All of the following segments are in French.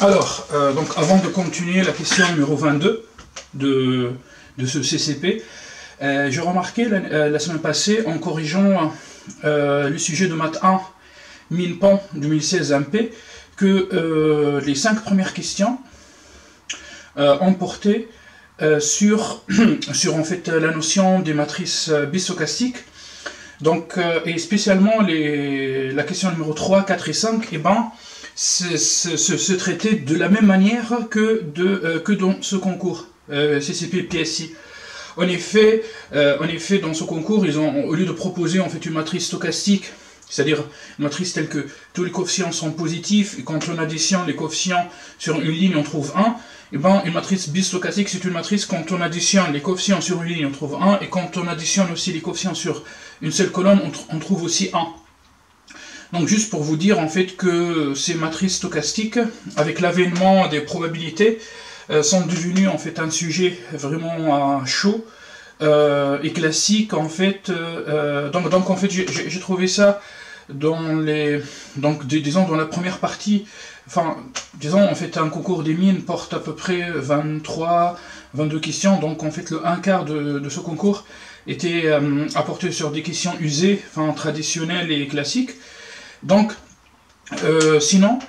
Alors, donc avant de continuer la question numéro 22 de ce CCP, j'ai remarqué la semaine passée, en corrigeant le sujet de maths 1, MINPAN 2016 MP, que les 5 premières questions ont porté sur en fait la notion des matrices bistochastiques. Donc, et spécialement la question numéro 3, 4 et 5, eh ben, se traiter de la même manière que dans ce concours CCP PSI. En effet, dans ce concours, ils ont, au lieu de proposer en fait une matrice stochastique, c'est-à-dire une matrice telle que tous les coefficients sont positifs, et quand on additionne les coefficients sur une ligne, on trouve 1, et ben une matrice bistochastique, c'est une matrice quand on additionne les coefficients sur une ligne, on trouve 1, et quand on additionne aussi les coefficients sur une seule colonne, on trouve aussi 1. Donc juste pour vous dire en fait que ces matrices stochastiques, avec l'avènement des probabilités, sont devenues en fait un sujet vraiment chaud et classique en fait. Donc en fait j'ai trouvé ça dans disons dans la première partie. Enfin, disons en fait un concours des mines porte à peu près 22 questions, donc en fait le 1/4 de ce concours était apporté sur des questions usées, enfin traditionnelles et classiques. Donc, sinon,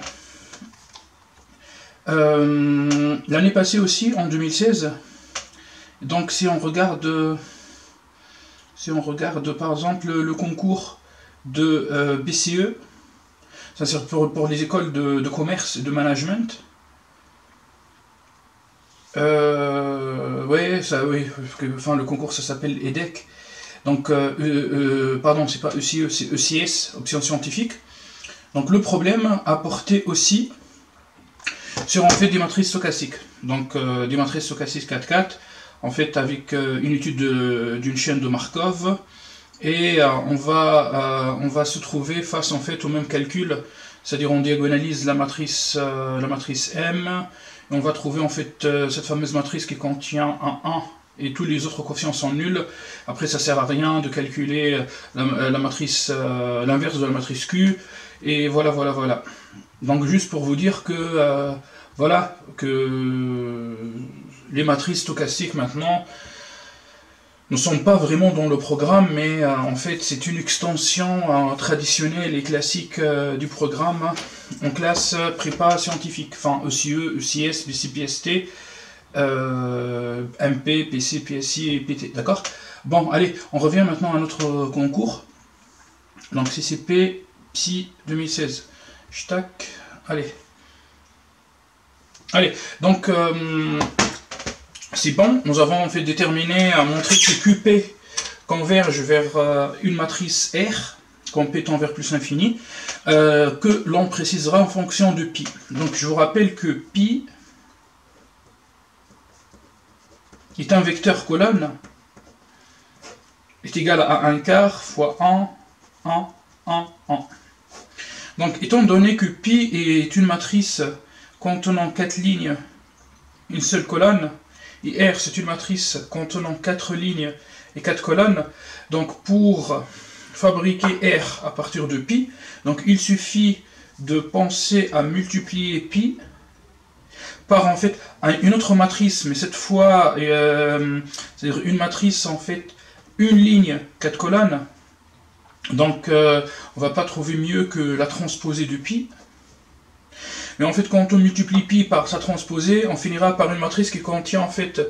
l'année passée aussi, en 2016, donc si on regarde par exemple le concours de BCE, ça c'est pour les écoles de commerce et de management. Oui, enfin le concours ça s'appelle EDEC. Donc, pardon, c'est pas ECE, c'est ECS, option scientifique. Donc le problème a porté aussi sur en fait des matrices stochastiques. Donc des matrices stochastiques 4-4, en fait avec une étude d'une chaîne de Markov. Et on va se trouver face en fait au même calcul, c'est-à-dire on diagonalise la matrice M, et on va trouver en fait cette fameuse matrice qui contient un 1 et tous les autres coefficients sont nuls. Après ça sert à rien de calculer la matrice, l'inverse de la matrice Q, et voilà. Donc juste pour vous dire que voilà, que les matrices stochastiques maintenant ne sont pas vraiment dans le programme, mais en fait c'est une extension traditionnelle et classique du programme en classe prépa scientifique, enfin ECE, ECS, BCPST, MP, PC, PSI et PT, d'accord? Bon, allez, on revient maintenant à notre concours. Donc CCP Psy 2016. Tac, allez, donc c'est bon, nous avons en fait déterminé à montrer que QP converge vers une matrice R, P tend vers plus l'infini, que l'on précisera en fonction de pi. Donc je vous rappelle que pi est un vecteur colonne, est égal à 1/4 fois 1. Donc étant donné que pi est une matrice contenant 4 lignes, une seule colonne, et R c'est une matrice contenant 4 lignes et 4 colonnes, donc pour fabriquer R à partir de pi, donc il suffit de penser à multiplier pi par en fait une autre matrice, mais cette fois c'est-à-dire une matrice en fait une ligne 4 colonnes. Donc on va pas trouver mieux que la transposée de pi. Mais en fait quand on multiplie pi par sa transposée, on finira par une matrice qui contient en fait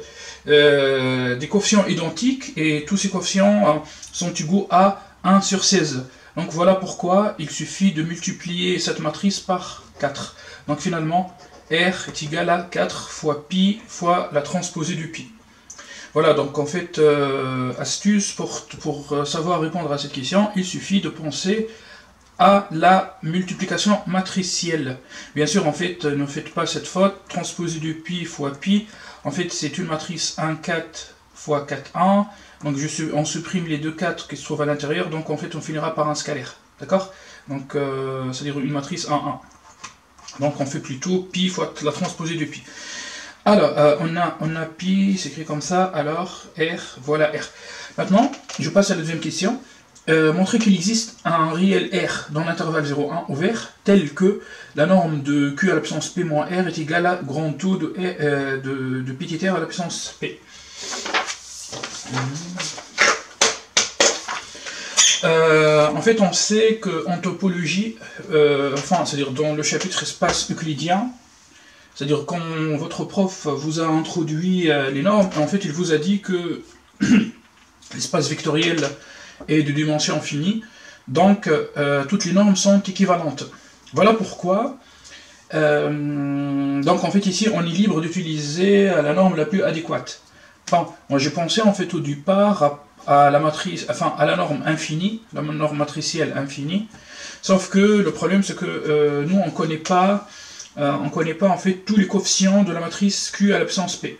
des coefficients identiques, et tous ces coefficients sont égaux à 1 sur 16. Donc voilà pourquoi il suffit de multiplier cette matrice par 4. Donc finalement R est égal à 4 fois pi fois la transposée du pi. Voilà, donc en fait, astuce pour savoir répondre à cette question, il suffit de penser à la multiplication matricielle. Bien sûr, en fait, ne faites pas cette faute, transposée du pi fois pi, en fait c'est une matrice 1,4 fois 4,1, donc on supprime les deux 4 qui se trouvent à l'intérieur, donc en fait on finira par un scalaire, d'accord? Donc c'est-à-dire une matrice 1,1. Donc on fait plutôt pi fois la transposée du pi. Alors, on a pi, c'est écrit comme ça, alors R, voilà R. Maintenant, je passe à la deuxième question. montrer qu'il existe un réel R dans l'intervalle 0,1 ouvert, tel que la norme de Q à la puissance P moins R est égale à grand taux de petit r à la puissance P. En fait, on sait qu'en topologie, c'est-à-dire dans le chapitre espace euclidien, c'est-à-dire quand votre prof vous a introduit les normes, en fait, il vous a dit que l'espace vectoriel est de dimension finie, donc toutes les normes sont équivalentes. Voilà pourquoi, donc en fait ici, on est libre d'utiliser la norme la plus adéquate. Enfin, moi j'ai pensé en fait au départ à la matrice, enfin à la norme infinie, la norme matricielle infinie, sauf que le problème c'est que nous on connaît pas en fait tous les coefficients de la matrice Q à la puissance P.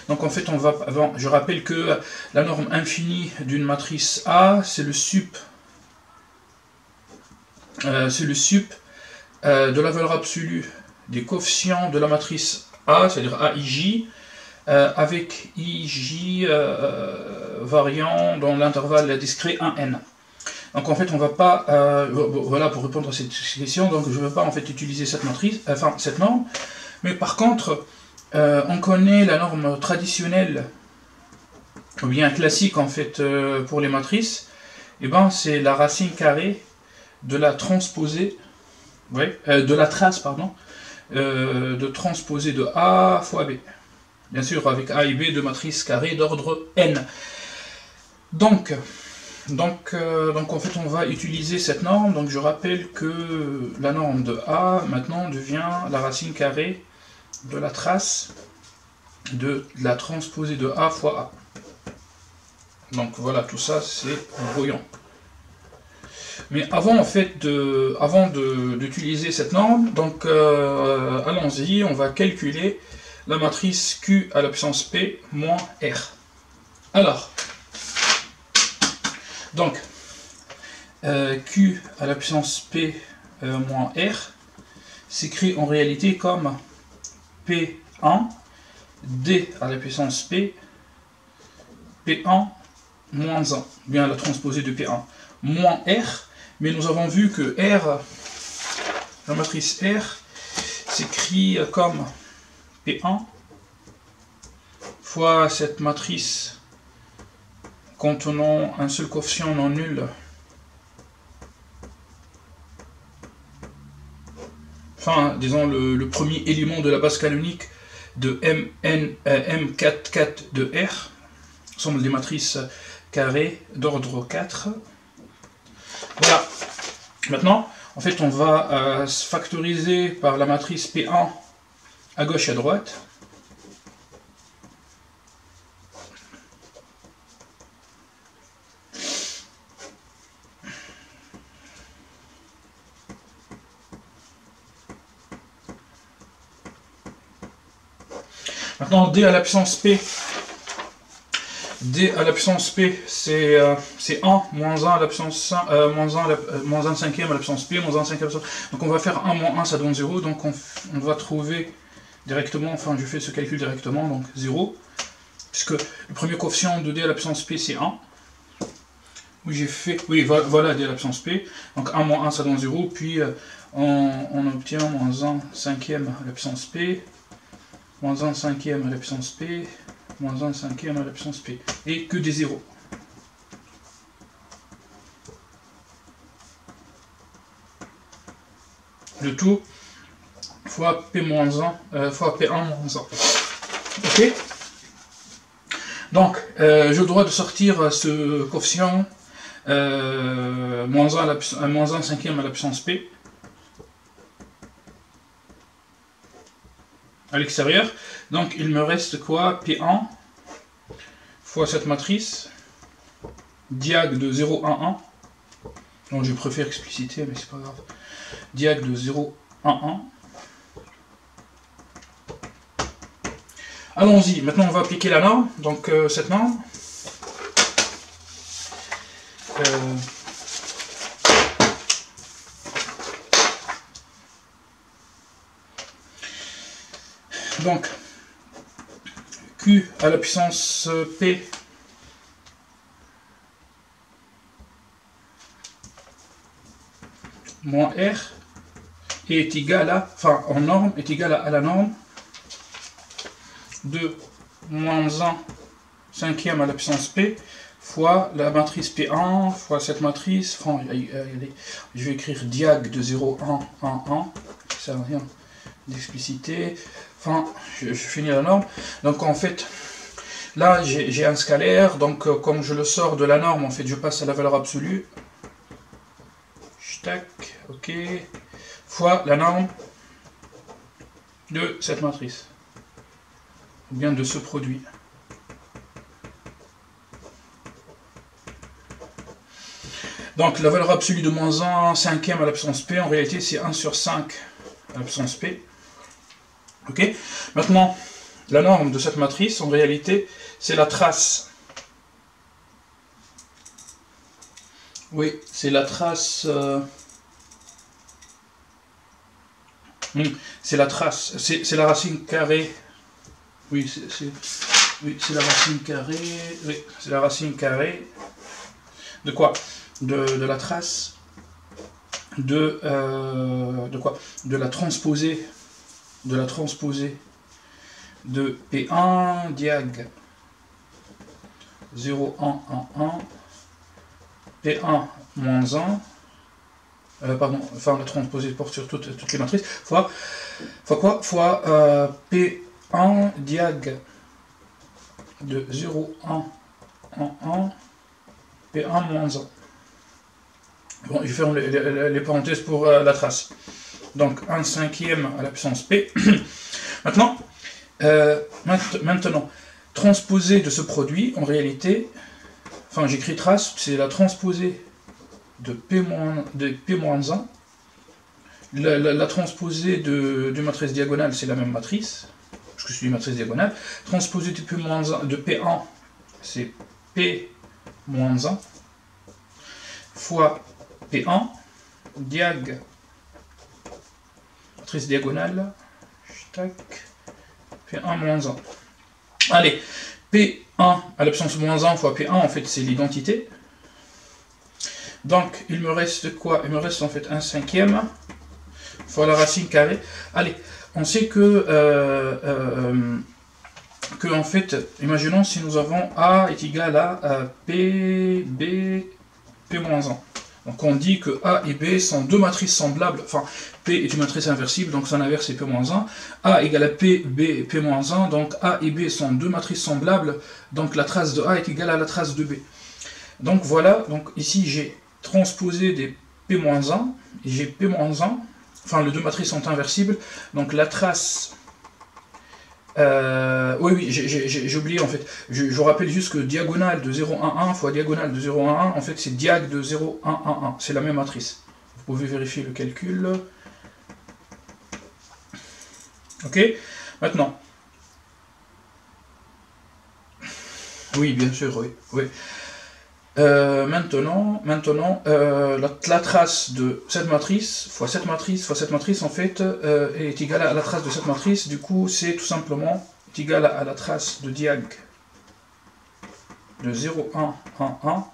Donc en fait je rappelle que la norme infinie d'une matrice A c'est le sup de la valeur absolue des coefficients de la matrice A, c'est-à-dire AIJ, avec IJ variant dans l'intervalle discret 1n. Donc en fait on va pas, voilà pour répondre à cette question, donc je ne vais pas en fait utiliser cette matrice, enfin cette norme, mais par contre on connaît la norme traditionnelle, ou bien classique en fait pour les matrices, et ben c'est la racine carrée de la transposée, de la trace pardon, de transposée de A fois B. Bien sûr, avec A et B de matrices carrées d'ordre n. Donc en fait, on va utiliser cette norme. Donc je rappelle que la norme de A, maintenant, devient la racine carrée de la trace de la transposée de A fois A. Donc voilà, tout ça, c'est brouillon. Mais avant, en fait, d'utiliser cette norme, donc allons-y, on va calculer la matrice Q à la puissance P moins R. Alors, donc, Q à la puissance P moins R s'écrit en réalité comme P1 D à la puissance P, P1 moins 1, bien la transposée de P1, moins R, mais nous avons vu que R, la matrice R, s'écrit comme P1 fois cette matrice contenant un seul coefficient non nul, enfin disons le premier élément de la base canonique de M4 de R, ensemble des matrices carrées d'ordre 4. Voilà. Maintenant, en fait, on va factoriser par la matrice P1 à gauche et à droite. Maintenant, D à la puissance P. D à la puissance P, c'est 1 moins 1 à la puissance moins 1 cinquième à la puissance P, moins 1 cinquième à la puissance. Donc on va faire 1 moins 1, ça donne 0. Donc on va trouver directement, enfin je fais ce calcul directement, donc 0. Puisque le premier coefficient de D à la puissance P, c'est 1. Oui, j'ai fait, oui, voilà D à la puissance P. Donc 1 moins 1, ça donne 0. Puis on obtient moins 1 cinquième à la puissance P, moins 1 cinquième à la puissance P, moins 1 cinquième à la puissance P, et que des zéros. Le tout fois P moins 1, fois P1 moins 1. Ok. Donc, j'ai le droit de sortir ce coefficient moins 1 cinquième à la puissance P à l'extérieur. Donc il me reste quoi? P1 fois cette matrice, diag de 0, 1, 1. Donc je préfère expliciter, mais c'est pas grave. Diag de 0, 1, 1. Allons-y, maintenant on va appliquer la norme, donc cette norme. Donc, Q à la puissance P moins R est égal à, enfin en norme, est égal à la norme de moins 1 cinquième à la puissance P fois la matrice P1 fois cette matrice, enfin, je vais écrire diag de 0, 1, 1, 1, ça n'a rien d'explicité, enfin, je finis la norme, donc en fait, là j'ai un scalaire, donc comme je le sors de la norme, en fait, je passe à la valeur absolue, tac, ok, fois la norme de cette matrice, ou bien de ce produit. Donc la valeur absolue de moins 1 cinquième à la puissance P, en réalité c'est 1 sur 5 à la puissance P. Ok. Maintenant, la norme de cette matrice, en réalité, c'est la trace. Oui, c'est la trace... c'est la trace, c'est la racine carrée. Oui, c'est la racine carrée. Oui, c'est la racine carrée. De quoi? De la trace de quoi? De la transposée de P1 diag 0, 1, 1, 1 P1 moins 1 pardon, enfin la transposée porte sur toutes les matrices fois quoi? Fois P1 diag de 0, 1, 1, 1 P1 moins 1. Bon, je ferme les parenthèses pour la trace. Donc 1 cinquième à la puissance P. Maintenant, transposée de ce produit, en réalité, enfin j'écris trace, c'est la transposée de P-1. La transposée de matrice diagonale, c'est la même matrice, parce que c'est une matrice diagonale. Transposée de P-1, c'est P-1 fois P1 diag matrice diagonale, tac, P1 moins 1. Allez, P1 à la puissance moins 1 fois P1, en fait c'est l'identité. Donc il me reste quoi? Il me reste en fait 1 cinquième fois la racine carrée. Allez, on sait que en fait, imaginons si nous avons A est égal à P, B, P-1. Donc on dit que A et B sont deux matrices semblables, enfin P est une matrice inversible, donc son inverse est P-1, A égale à P, B, P-1, donc A et B sont deux matrices semblables, donc la trace de A est égale à la trace de B. Donc voilà, donc ici j'ai transposé des P-1, et j'ai P-1, enfin les deux matrices sont inversibles, donc la trace... oui, j'ai oublié en fait. Je rappelle juste que diagonale de 0, 1, 1 fois diagonale de 0, 1, 1, en fait c'est diag de 0, 1, 1, 1. C'est la même matrice. Vous pouvez vérifier le calcul. Ok. Maintenant. Oui, bien sûr, oui. Oui. Maintenant la trace de cette matrice fois cette matrice en fait est égale à la trace de cette matrice. Du coup, c'est tout simplement égal à la trace de diag de 0, 1, 1, 1.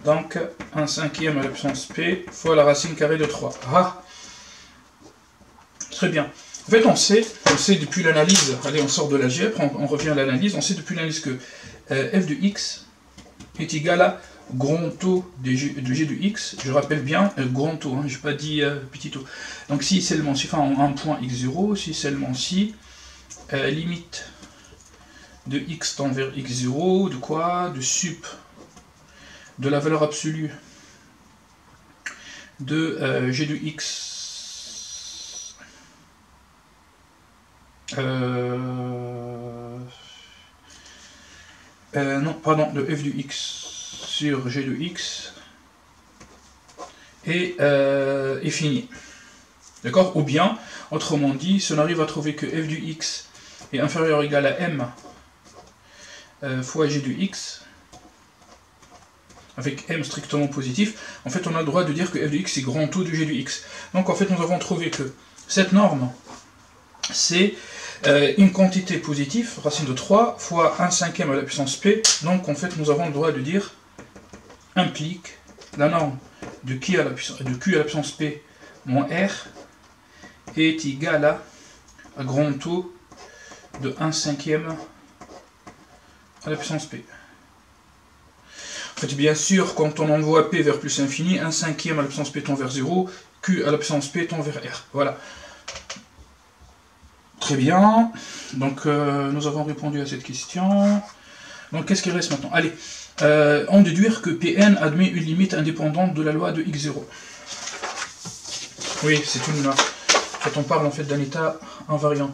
Donc 1 cinquième à la puissance P fois la racine carrée de 3. Ah, très bien. En fait, on sait depuis l'analyse, allez, on sort de l'algèbre, on revient à l'analyse, on sait depuis l'analyse que f de x est égal à grand taux de g de x. Je rappelle bien grand taux, hein, je n'ai pas dit petit taux. Donc si seulement si, enfin un point x0, si seulement si limite de x tend vers x0, de quoi? De sup de la valeur absolue de g de x non, pardon, de f de x sur g de x et fini. D'accord? Ou bien, autrement dit, si on arrive à trouver que f de x est inférieur ou égal à m fois g de x, avec m strictement positif, en fait on a le droit de dire que f de x est grand taux de g de x. Donc en fait nous avons trouvé que cette norme, c'est une quantité positive, racine de 3, fois 1 cinquième à la puissance p, donc en fait nous avons le droit de dire, implique la norme de Q à la puissance P moins R est égal à grand taux de 1/5 à la puissance P. En fait, bien sûr, quand on envoie P vers plus l'infini, 1/5 à la puissance P tend vers 0, Q à la puissance P tend vers R. Voilà. Très bien. Donc, nous avons répondu à cette question. Donc, qu'est-ce qu'il reste maintenant? Allez, en déduire que Pn admet une limite indépendante de la loi de x0. Oui, c'est une... En fait, on parle en fait d'un état invariant.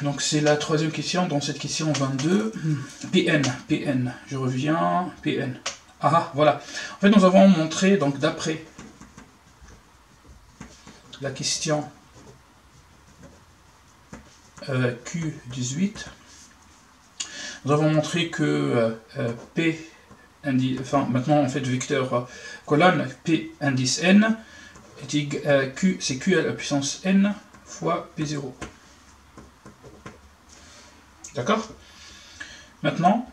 Donc, c'est la troisième question dans cette question 22. Pn, je reviens, Pn. Ah, voilà. En fait, nous avons montré, donc, d'après la question Q18, nous avons montré que P, maintenant en fait vecteur colonne, P indice n, Q, c'est Q à la puissance n fois P0. D'accord? Maintenant,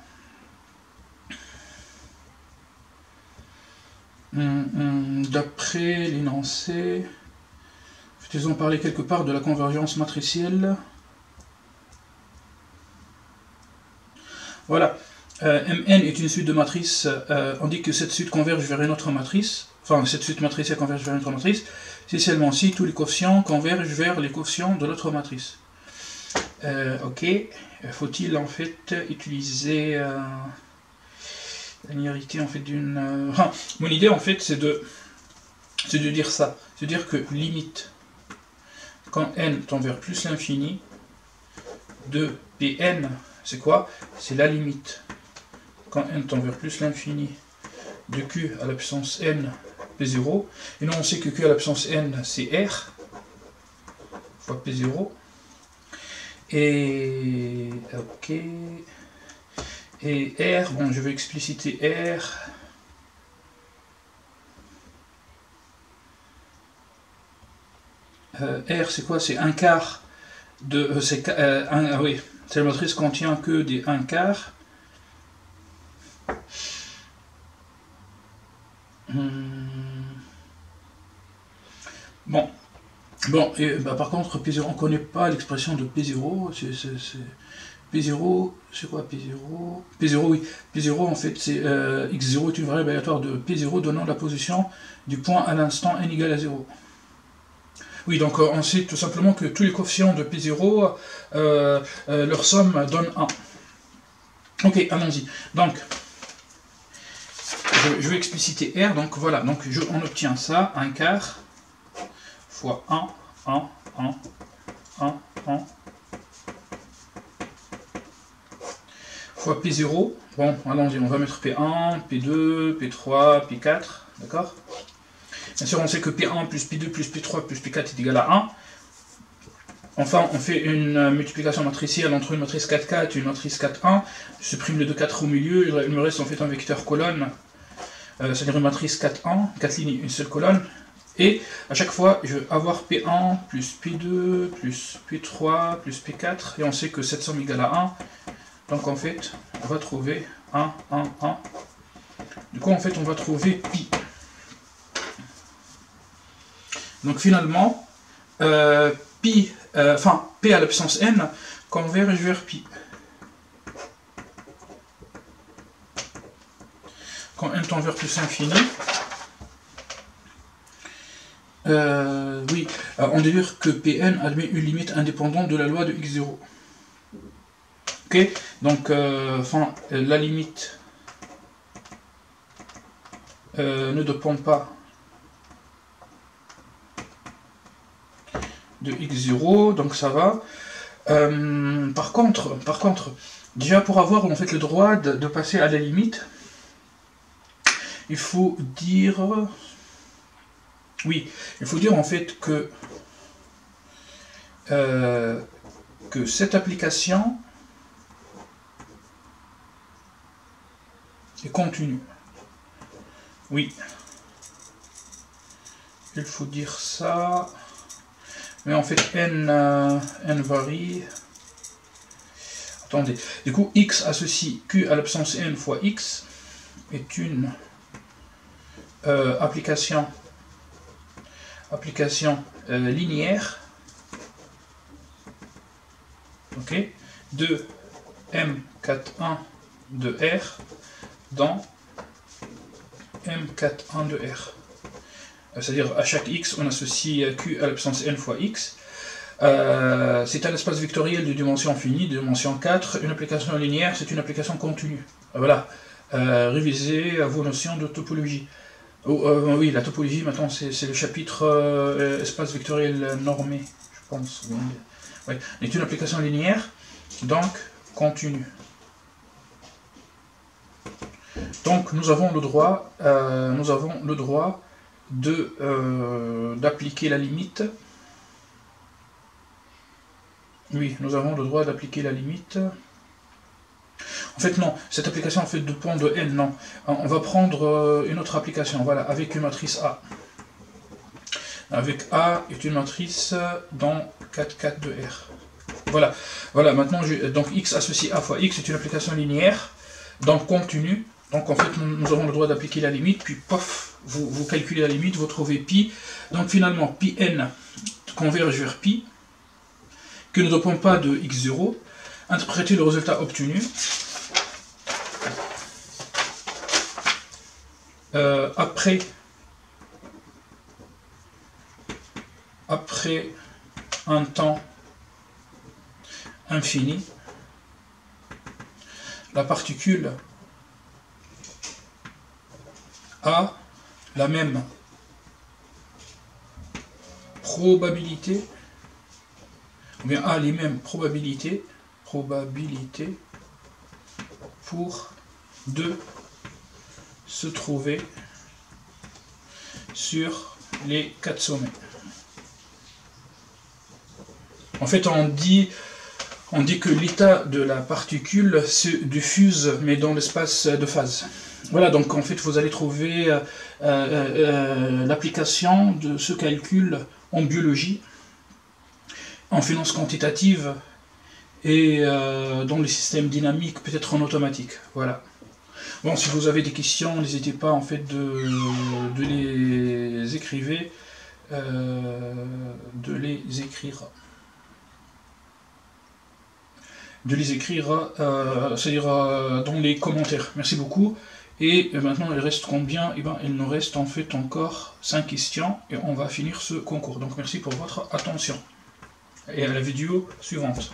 d'après l'énoncé, ils ont parlé quelque part de la convergence matricielle. Voilà, Mn est une suite de matrices, on dit que cette suite converge vers une autre matrice, enfin cette suite matricielle converge vers une autre matrice, si seulement si tous les coefficients convergent vers les coefficients de l'autre matrice. Ok, faut-il en fait utiliser la linéarité en fait d'une... mon idée en fait c'est de dire ça, c'est de dire que limite, quand n tend vers plus l'infini, de Pn, c'est quoi? C'est la limite, quand n tend vers plus l'infini, de Q à la puissance n P0, et nous on sait que Q à la puissance n c'est R, fois P0, et ok, et R, bon je vais expliciter R, R c'est quoi? C'est un quart de, oui, cette matrice contient que des 1/4. Bon, et bah, par contre, P0, on ne connaît pas l'expression de P0. P0, c'est quoi P0? P0, oui. P0, en fait, c'est x0 est une variable aléatoire de P0 donnant la position du point à l'instant n égale à 0. Oui, donc on sait tout simplement que tous les coefficients de P0, leur somme donne 1. Ok, allons-y. Donc, je vais expliciter R, donc voilà, donc on obtient ça, 1/4 fois 1, fois P0, bon, allons-y, on va mettre P1, P2, P3, P4, d'accord? Bien sûr, on sait que P1 plus P2 plus P3 plus P4 est égal à 1. Enfin, on fait une multiplication matricielle entre une matrice 4-4 et une matrice 4-1. Je supprime les deux 4 au milieu, il me reste en fait un vecteur colonne, c'est-à-dire une matrice 4-1, 4 lignes, une seule colonne. Et à chaque fois, je vais avoir P1 plus P2 plus P3 plus P4, et on sait que cette somme égale à 1. Donc en fait, on va trouver 1, 1, 1. Du coup, en fait, on va trouver pi. Donc finalement, P à la puissance n converge vers pi. Quand n tend vers plus infini, oui, on dit que Pn admet une limite indépendante de la loi de x0. Ok, donc la limite ne dépend pas de x0, donc ça va. Par contre, déjà pour avoir en fait le droit de passer à la limite, il faut dire, oui, il faut dire en fait que cette application est continue. Oui, il faut dire ça. Mais en fait, n varie. Attendez. Du coup, x associe q à l'absence n fois x est une application linéaire, ok, de M41 de R dans M41 de R. C'est-à-dire à chaque x, on associe q à la puissance n fois x. C'est un espace vectoriel de dimension finie, de dimension 4. Une application linéaire, c'est une application continue. Voilà. Révisez vos notions de topologie. Oui, la topologie, maintenant, c'est le chapitre espace vectoriel normé, je pense. Oui. C'est une application linéaire, donc continue. Donc, nous avons le droit d'appliquer la limite. Oui, nous avons le droit d'appliquer la limite. En fait, non, cette application en fait dépend de n, non. On va prendre une autre application, voilà, avec une matrice A. Avec A est une matrice dans 4, 4 de R. Voilà, voilà, maintenant, donc x associé A fois x est une application linéaire, donc continue. Donc en fait, nous avons le droit d'appliquer la limite, puis pof, vous calculez la limite, vous trouvez pi. Donc finalement, pi n converge vers pi, que ne dépend pas de x0. Interprétez le résultat obtenu. Après un temps infini, la particule a la même probabilité, ou bien a les mêmes probabilités pour se trouver sur les 4 sommets. En fait, on dit que l'état de la particule se diffuse, mais dans l'espace de phase. Voilà, donc en fait, vous allez trouver l'application de ce calcul en biologie, en finance quantitative, et dans les systèmes dynamiques, peut-être en automatique. Voilà. Bon, si vous avez des questions, n'hésitez pas en fait de les écrire, c'est-à-dire dans les commentaires. Merci beaucoup. Et maintenant, il reste combien? Eh bien, il nous reste en fait encore 5 questions et on va finir ce concours. Donc merci pour votre attention. Et à la vidéo suivante.